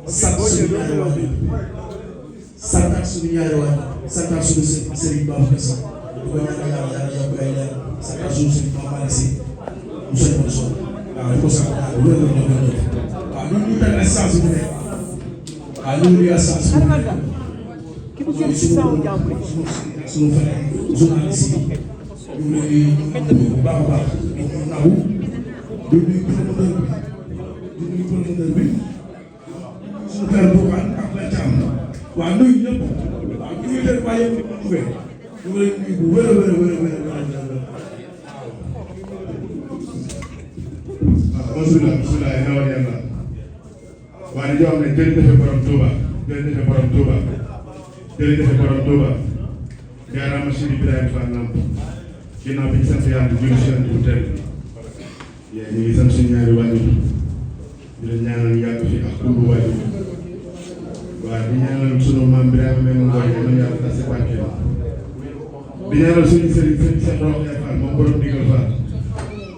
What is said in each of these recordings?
sant suñu ñaari waajur santaat suñu ñaari waajur santaat suñu sëriñ Babacar Sy di ko ñaanal yàlla yokk ay leer santaat suñu sëriñ Mame Malick Sy mu sëñ Mansour waaw di ko sant daal wér la ñu gën waaw ñun ñu teg assistance bi nekk waaw ñu ngi assistance bi nekk mooy suñu frère journaliste yi ñu ngi leen di bu baax a baax di ñu naw di nuyu promoteur bi suñu frère Bougane ak la Thiam waaw nuyu ñëpp waaw ñu ngi leen bàyyi yëpp ñu ngi leen nuyu bu wér a wér a wér a wér bismillah nawal yàlla waa di jox ne jërëjëf borom Touba jërëjëf borom Touba jërëjëf borom Touba jaaraama Sëriñ Ibrahima Fall Lamp ginnaaw bi ñu sant yàlla julli si bu tedd ñu ngi sant suñu ñaari waajur di leen ñaanal yàgg fi ak kundu waajur waaw di ñaanal sunu maam Birame Mbengue Ngoy ñu yàlla tas si barke di ñaanal suñu sëriñ Cheikh Rokhaya Fall moom borom digal Fall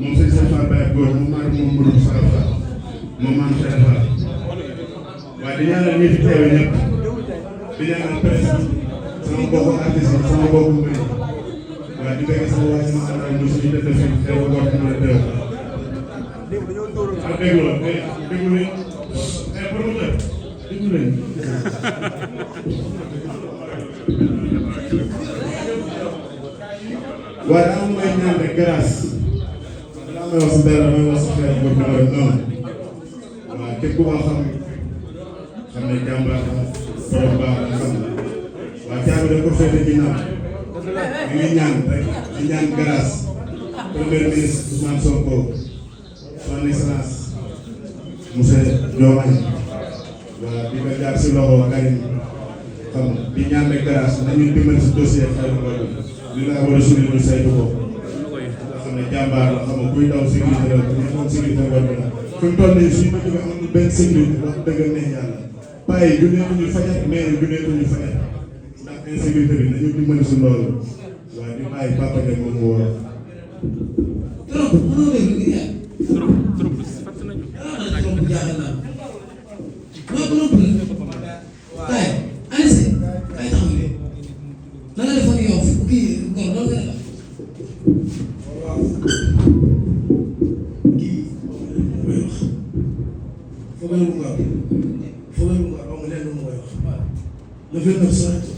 moom sëñ Cheikh Fall Baye Góor moom maa moom Mourou Fall moom maam Cheikh Fall waaye di ñaanal ñi fi teew ñëpp di ñaanal presse sama mbokku artiste yi sama mbokku mbir waaye di bëgg sama waa ji ma àndal mu suñu def fi teew góor mën a teew ah déglu la déglu leen promoteur déglu leen waaye daa am may ñaan rek grâce daa may wax si mbéy damay wax si xeetu boobu numéro 1 waaw képp ku ma xam ne jàmbaar la borom baax la xam waaw caabi da ko féete ginnaaw ñu ngi ñaan rek di ñaan grâce premier ministre Ousmane Sonko son excellence monsieur Diomaye waaw di ko jaar si loxo Karim xam di ñaan rek grâce nañu dimbali si dossier xeetu boobu li nga war a suñu ñu saytu ko nga xam ne jàmbaar la xam nga kuy daw sécurité la ku ñu sécurité war na fi mu toll nii suñu bëgg amul benn sécurité wax dëgg neex yàlla paa yi juneetu ñu fajat mais juneetu ñu fajat ndax insécurité bi nañu dimbali si loolu waaye di bàyyi papa Ndiaye moom mu war trop mënoo dégg li nga trop fàtt nañu trop jaaxal naa non kay Alice kay taxaw na nga defoon yow kii kon loolu nga def waaw kii mooy wax foog nga mu am leen lu mooy wax le 29 soreetu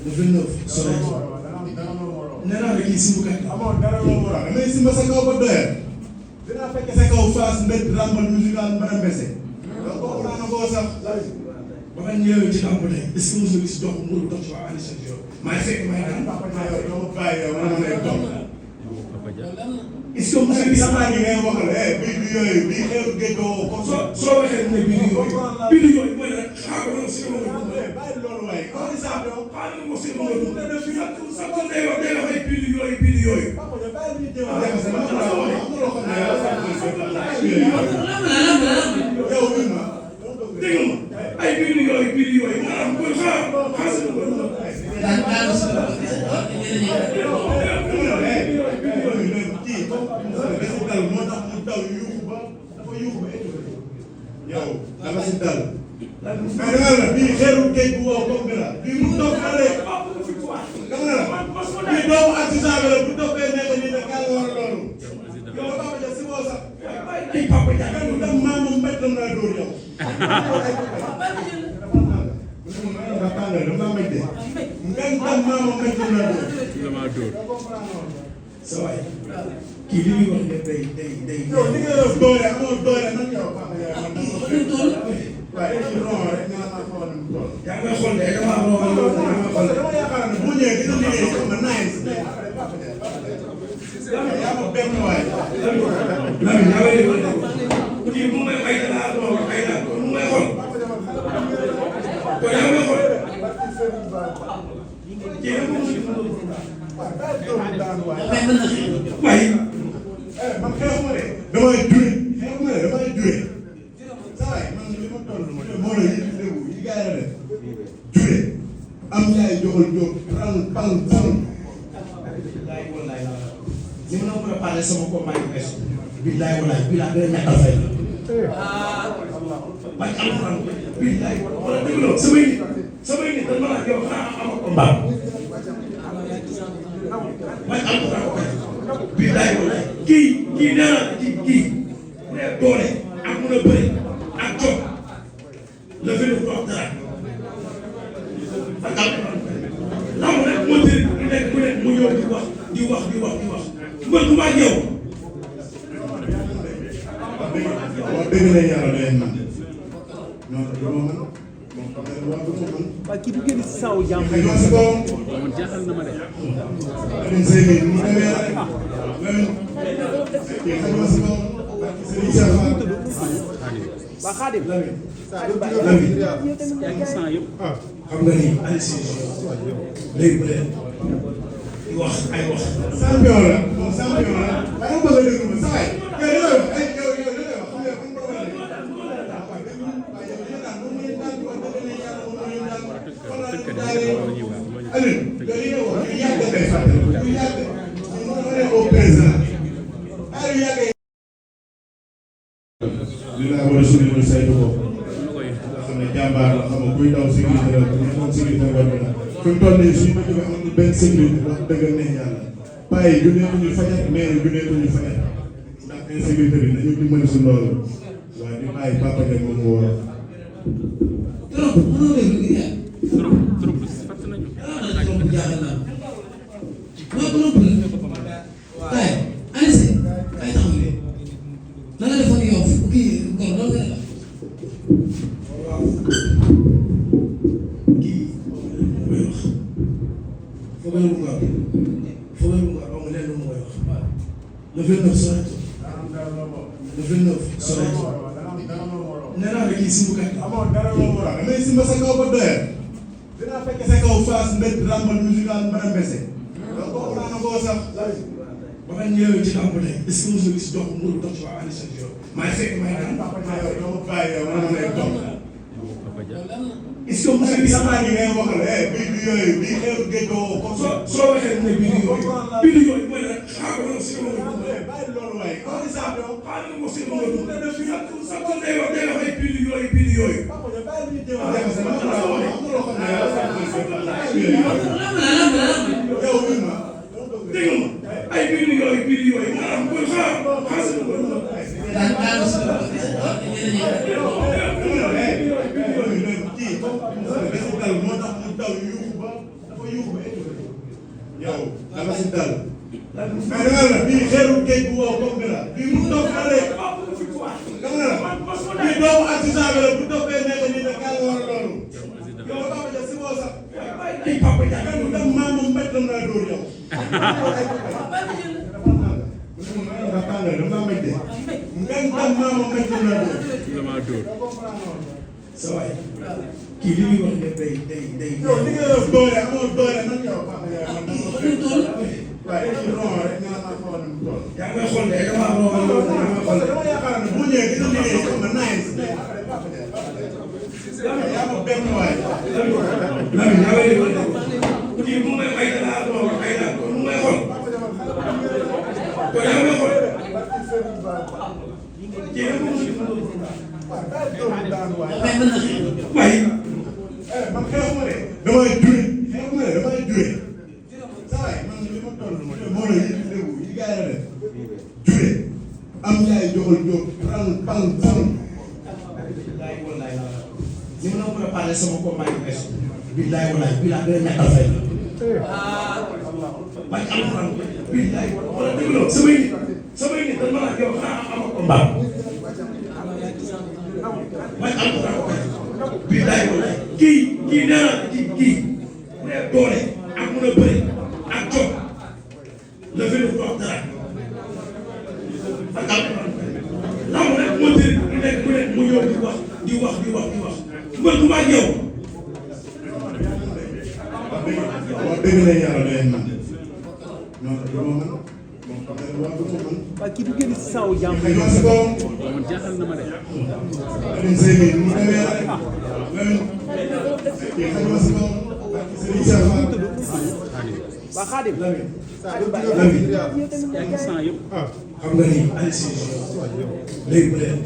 le 29 soreetu nee naa la kii simbukat amoon dara loo war a damay simba sa kaw ba doyal dinaa fekk sa kaw face mbedd rambal musical mën a mbese donc kooku naa na koo sax ba nga ñëwee ci lamb tey est-ce que mos nga gis dox mu dox ci waa Aliou Sow yow maa ngi fekk maa ngi daan yow doo ma bàyyi yow man lay dox est-ce que mos nga gis sama gi ngay waxal bii du yooyu bii xeeru géej ko soo waxee ne bii du yooyu mooy nag xaaral ma si ma bàyyi loolu waaye ko di sax yow xaaral ma si ma sax day wax ay bii du yooyu dégg ma ay bii du yooyu maanaam kon yow dama si dal mais dama la bii xeeru géej bu wow comme la bii mu toog xale dama la bii doomu artisan bi la bu toppee nekk nii ne kaay war loolu yow Papa Dia si boo sax ay Papa Dia kan dem maamam mbéj lam laa dóor yow nga tàngal dama mbéj de ngan dem maamam mbéj lam laa dóor sa waay kii li muy wax ne day yow li nga def doole amoo doole nag yow Papa Dia man dama waaye ci ron rek nga ma xool mu toll yaa ngi may xool de dama am loo xam ne dama yaakaar ne bu ñëwee dina liggéey xam nga nice yaa ma benn waay Lamine yaa ngi lay xool kii mu may ay dara ay dara mu may xool kon yaa ngi may xool kii nag moom waaye man xeexuma de damay jure xeexuma de damay jure saa waay man li ma toll moo la yi déggu yi gars yi def jure am yaay joxal jóg pang pang pang li ma la mën a parler sama combat yu bees billaay wallaay bii laa gën a ñàkkal fay man alxuraan billaay wala déggloo samay nit dañ ma laaj yow xanaa am combat man alxuraan billaay wala kii nee naa kii bu dee doole ak mun a bëri ak jot le fait de wax dara ak alxuraan lamb nag moo tëri lu nekk ku nekk mu ñëw di wax mbër ku maag yow wax dëgg la yàlla doy na non du ma mën moom xam nga wax du ma mën. waaw kii du génn si saw jàmm. xëy na si kawam. man jaaxal na ma de. Alioune Seye mii mu demee rek Lamine kii xëy na si kawam. Serigne Cheikh Fall. waa Khadim. Lamine instant yëpp. xam nga ni Alioune Seye léegi bu leen di wax ay wax. champion la moom champion la waaye mu bëgg a déglu ma saa yi yow li nga wax ay yow li nga wax xam nga comme problème li laa war a suñu mën saytu ko nga xam ne jàmbaar la xam nga kuy daw sécurité la ku nekkoon sécurité war na fi mu toll nii suñu bëgg amul benn sécurité wax dëgg neex yàlla bàyyi juneetuñu fajar mais juneetuñu fajar ndax insécurité bi nañu dimbali si loolu waaye di bàyyi Papa Diagne moom moo war trop fàtt nañu. Le 29 soreetul le 29 soreetul nee naa la kii simbukat amoon dara loo war a damay simba sa kaw ba doyal dinaa fekk sa kaw Fass mbedd rambal musical mbara mbese donc kooku naa na koo sax ba nga ñëwee ci lamb tey est-ce que mos nga gis dox mu dox ci waa Aliou Seye yow maay fekk may daan yow doo ma bàyyi yow man lay dox est-ce que mos nga gis sama ngi ngay waxal bii du yooyu bii xeeru géej ko soo waxee ne bii du yooyu mooy rek xaar ko si bàyyi loolu waaye ko di sax yow xaar ko si mo sax day wax ay bii du yooyu dégg nga ay bii du yooyu maanaam kon xaar si ko moo tax mu daw yuuxu ba dafa yuuxu ba yow dama si dal mais dama la bii xeeru géej bu wow comme la bii mu toog na de dama la bii doomu artisan bi la bu toppee nekk nii ne kaa war a loolu yow Papa Dia si boo sax ay Papa Dia kan dem maa moom mbéj la naa dóor yow nga tàngal dama mbéj de ngeen dem maa moom mbéj la naa dóor sa waay kii li muy wax ne day yow li nga def doole amoo doole nag yow Papa Dia man waaye dañuy ron rek nga naan ma xool mu toll. yaa ngi may xool de damaa ron wala dama yaakaar ne bu ñëwee gis nga liggéey comme nice yaa ma benn waay. Lamine yaa ngi lay déglu kii mu may ay dara doon ay dara mu may xool kon yaa ngi may xool kii rek mu ngi waaye man xeexuma de damay jure xeexuma de damay jure saa waay man li ma toll moo la yëg déggu yi gars yi def jure am yaay joxal jóg pang pang pang ni ma la préparé sama combat yu bees billaay walaay billaay dina ñàkkal fay man alxuraan billaay wala déggloo samay nit dañ ma laaj yow xanaa am combat man alxuraan billaay walaay kii nee naa kii bu dee doole ak mun a bëri ak jot le fait de wax dara ak alxuraan lamb nag moo tëri lu nekk ku nekk mu ñëw di wax mbër ku maag yow wax dëgg la yàlla doy na non du ma mën moom xam nga wax du ma mën waaw kii du génn si saw jàmm. xëy na si kawam man jaaxal na ma de. Alioune Seye mii mu demee rek Lamine kii xëy na si kawam Serigne Cheikh Fall. waa Khadim. Lamine instant yëpp. xam nga ni Aliou Seye léegi bu leen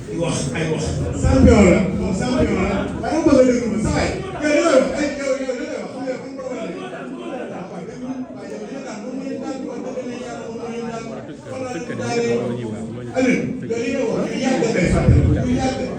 di wax ay wax. champion la moom champion la waaye ma bëgg a déglu ma saa waay yow li nga wax ay yow li nga wax xam nga fan problème la waaye yow li nga daan moom mooy daan wax dëgg ne yàlla moom mooy daan Aliou yow li nga wax yàgg ngay fàttali